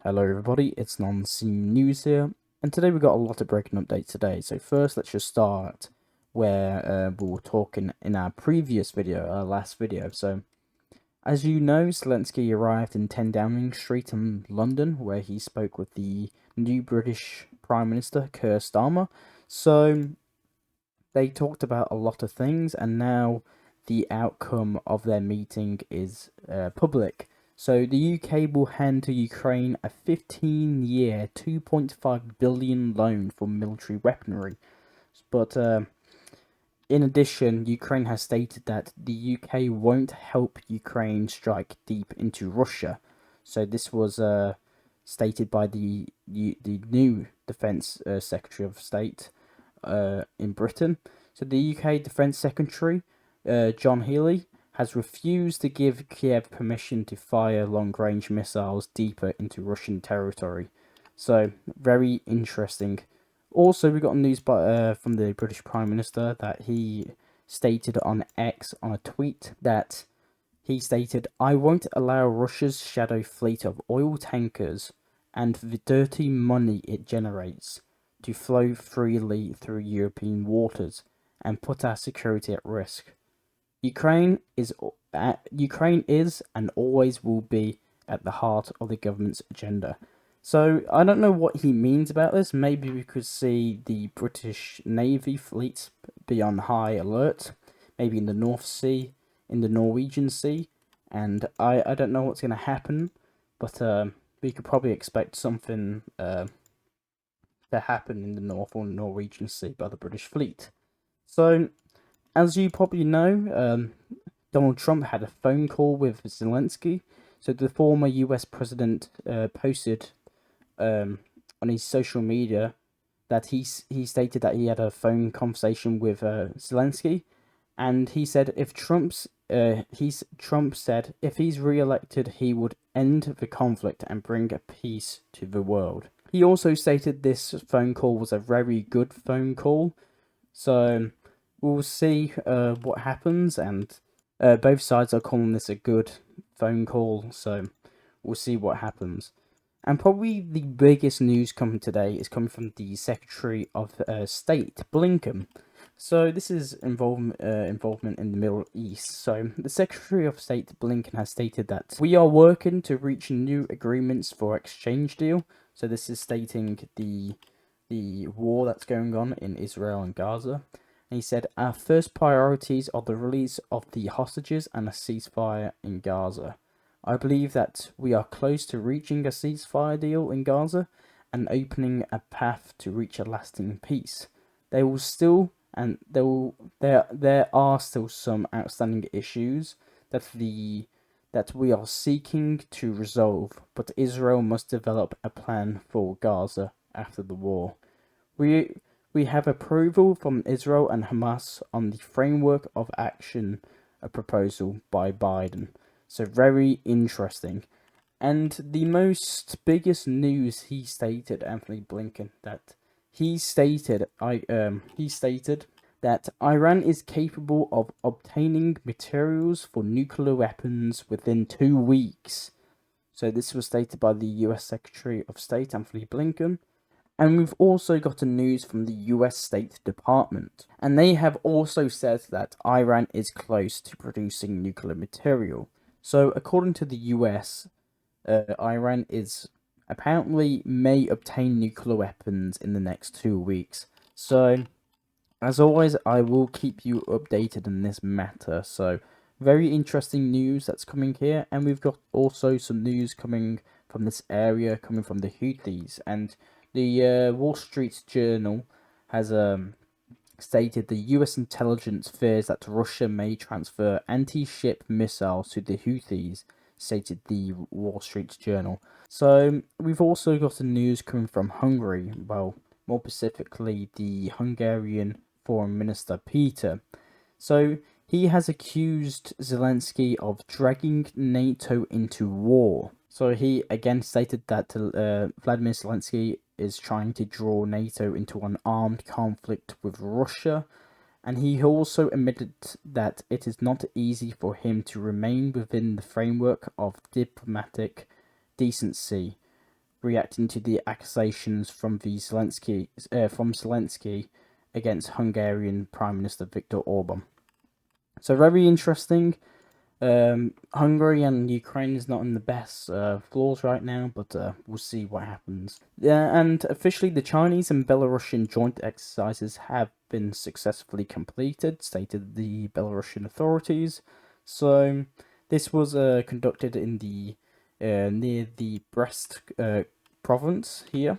Hello everybody, it's Non-Scene News here, and today we've got a lot of breaking updates today. So first, let's just start where we were talking in our previous video, our last video. So, as you know, Zelenskyy arrived in 10 Downing Street in London, where he spoke with the new British Prime Minister, Keir Starmer. So, they talked about a lot of things, and now the outcome of their meeting is public. So the UK will hand to Ukraine a 15-year, 2.5 billion loan for military weaponry. But in addition, Ukraine has stated that the UK won't help Ukraine strike deep into Russia. So this was stated by the new Defence Secretary of State in Britain. So the UK Defence Secretary, John Healey, has refused to give Kiev permission to fire long-range missiles deeper into Russian territory. So very interesting. Also, we got news from the British Prime Minister that he stated on X on a tweet that he stated, "I won't allow Russia's shadow fleet of oil tankers and the dirty money it generates to flow freely through European waters and put our security at risk. Ukraine is and always will be at the heart of the government's agenda." So I don't know what he means about this. Maybe we could see the British Navy fleet be on high alert, maybe in the North Sea, in the Norwegian Sea, and I don't know what's going to happen, but we could probably expect something to happen in the North or Norwegian Sea by the British fleet. So, as you probably know, Donald Trump had a phone call with Zelenskyy. So the former US president posted on his social media that he stated that he had a phone conversation with Zelenskyy, and he said if Trump said if he's re-elected, he would end the conflict and bring a peace to the world. He also stated this phone call was a very good phone call. So we'll see what happens, and both sides are calling this a good phone call. So we'll see what happens. And probably the biggest news coming today is coming from the Secretary of State, Blinken. So this is involvement in the Middle East. So the Secretary of State, Blinken, has stated that we are working to reach new agreements for exchange deal. So this is stating the war that's going on in Israel and Gaza. And he said, our first priorities are the release of the hostages and a ceasefire in Gaza. I believe that we are close to reaching a ceasefire deal in Gaza and opening a path to reach a lasting peace. There are still some outstanding issues that we are seeking to resolve, but Israel must develop a plan for Gaza after the war. We have approval from Israel and Hamas on the framework of action, a proposal by Biden. So very interesting. And the biggest news he stated, Anthony Blinken, that he stated that Iran is capable of obtaining materials for nuclear weapons within 2 weeks. So this was stated by the US Secretary of State, Anthony Blinken. And we've also got news from the US State Department. And they have also said that Iran is close to producing nuclear material. So according to the US, Iran is apparently may obtain nuclear weapons in the next 2 weeks. So, as always, I will keep you updated in this matter. So, very interesting news that's coming here. And we've got also some news coming from this area, coming from the Houthis. And the Wall Street Journal has stated the US intelligence fears that Russia may transfer anti-ship missiles to the Houthis, stated the Wall Street Journal. So we've also got the news coming from Hungary, well, more specifically the Hungarian Foreign Minister Peter. So he has accused Zelenskyy of dragging NATO into war. So he again stated that Vladimir Zelenskyy is trying to draw NATO into an armed conflict with Russia, and he also admitted that it is not easy for him to remain within the framework of diplomatic decency reacting to the accusations from Zelenskyy against Hungarian Prime Minister Viktor Orban. So very interesting. Hungary and Ukraine is not in the best floors right now, but we'll see what happens. And officially, the Chinese and Belarusian joint exercises have been successfully completed, stated the Belarusian authorities. So this was conducted in the near the Brest province here.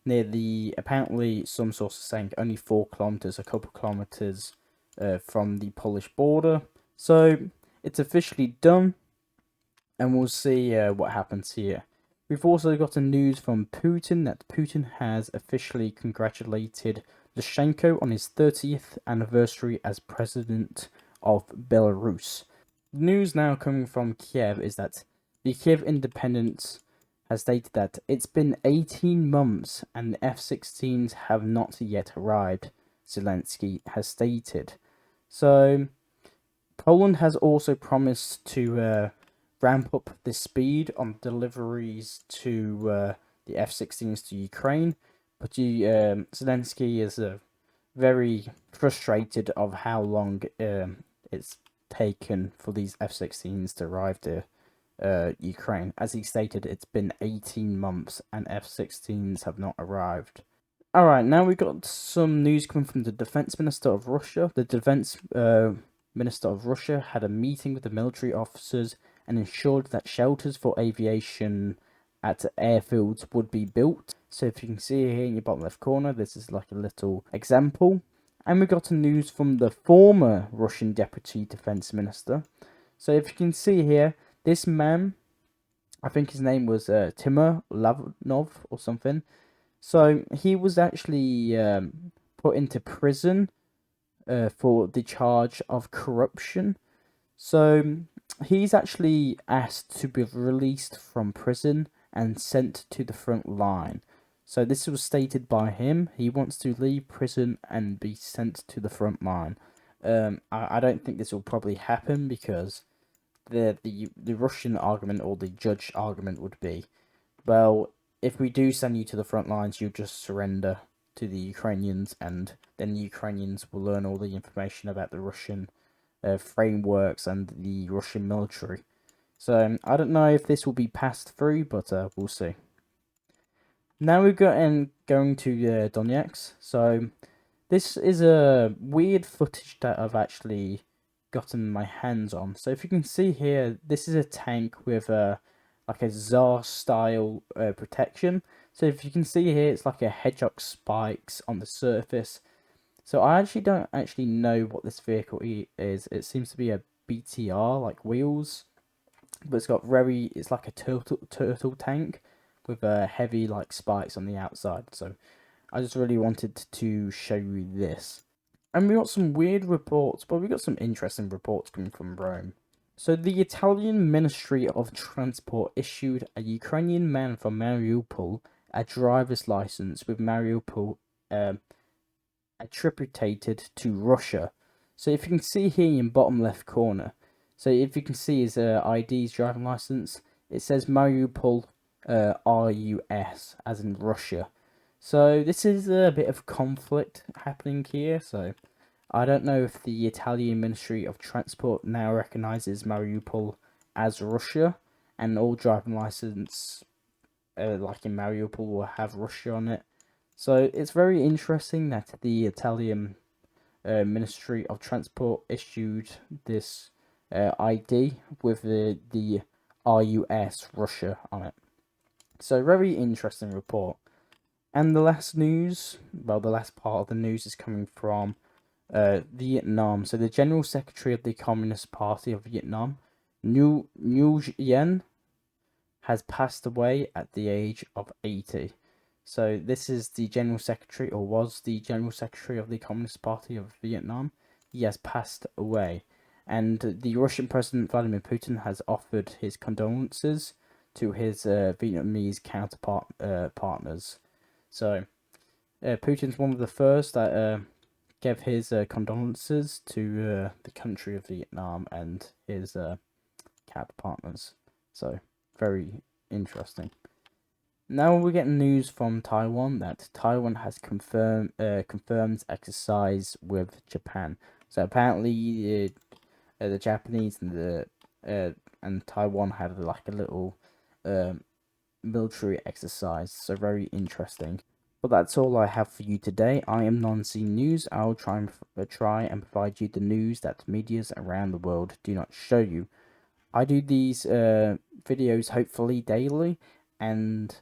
Near the, apparently some sources saying only 4 kilometers, a couple kilometers from the Polish border. So it's officially done, and we'll see what happens here. We've also gotten news from Putin that Putin has officially congratulated Lukashenko on his 30th anniversary as president of Belarus. The news now coming from Kiev is that the Kiev Independent has stated that it's been 18 months and the F-16s have not yet arrived, Zelenskyy has stated. So Poland has also promised to ramp up the speed on deliveries to the F-16s to Ukraine, but Zelenskyy is very frustrated of how long it's taken for these F-16s to arrive to Ukraine. As he stated, it's been 18 months and F-16s have not arrived. Alright, now we've got some news coming from the Defense Minister of Russia. The Defense Minister of Russia had a meeting with the military officers and ensured that shelters for aviation at airfields would be built. So if you can see here in your bottom left corner, this is like a little example. And we got a news from the former Russian Deputy Defense Minister. So if you can see here, this man, I think his name was Timur Lavnov or something. So he was actually put into prison for the charge of corruption. So he's actually asked to be released from prison and sent to the front line. So this was stated by him. He wants to leave prison and be sent to the front line. I don't think this will probably happen because the Russian argument or the judge argument would be, well, if we do send you to the front lines, you just surrender to the Ukrainians, and then the Ukrainians will learn all the information about the Russian frameworks and the Russian military. So I don't know if this will be passed through, but we'll see. Now we've got going to Donetsk. So this is a weird footage that I've actually gotten my hands on. So if you can see here, this is a tank with like a Tsar style protection. So if you can see here, it's like a hedgehog spikes on the surface. So I actually don't know what this vehicle is. It seems to be a BTR, like wheels, but it's like a turtle tank with heavy like spikes on the outside. So I just really wanted to show you this. And we got some weird reports, but we got some interesting reports coming from Rome. So the Italian Ministry of Transport issued a Ukrainian man from Mariupol a driver's license with Mariupol attributed to Russia. So if you can see here in bottom left corner, so if you can see his ID's driving license, it says Mariupol RUS, as in Russia. So this is a bit of conflict happening here. So I don't know if the Italian Ministry of Transport now recognizes Mariupol as Russia, and all driving license like in Mariupol will have Russia on it. So it's very interesting that the Italian Ministry of Transport issued this ID with the RUS Russia on it. So very interesting report. And the last news, well, the last part of the news is coming from Vietnam. So the General Secretary of the Communist Party of Vietnam, Nguyen Yen, has passed away at the age of 80. So this is the General Secretary, or was the General Secretary of the Communist Party of Vietnam. He has passed away. And the Russian President Vladimir Putin has offered his condolences to his Vietnamese counterpart partners. So Putin's one of the first that gave his condolences to the country of Vietnam and his counterpartners. So very interesting. Now we're getting news from Taiwan that Taiwan has confirmed exercise with Japan. So apparently, the Japanese and Taiwan had like a little military exercise. So very interesting. But that's all I have for you today. I am Non-Scene News. I'll try and provide you the news that medias around the world do not show you. I do these videos hopefully daily, and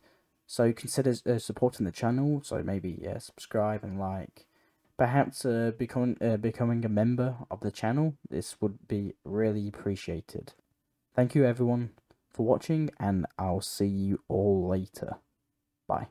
so consider supporting the channel. So maybe subscribe and like, perhaps becoming a member of the channel. This would be really appreciated. Thank you everyone for watching, and I'll see you all later. Bye.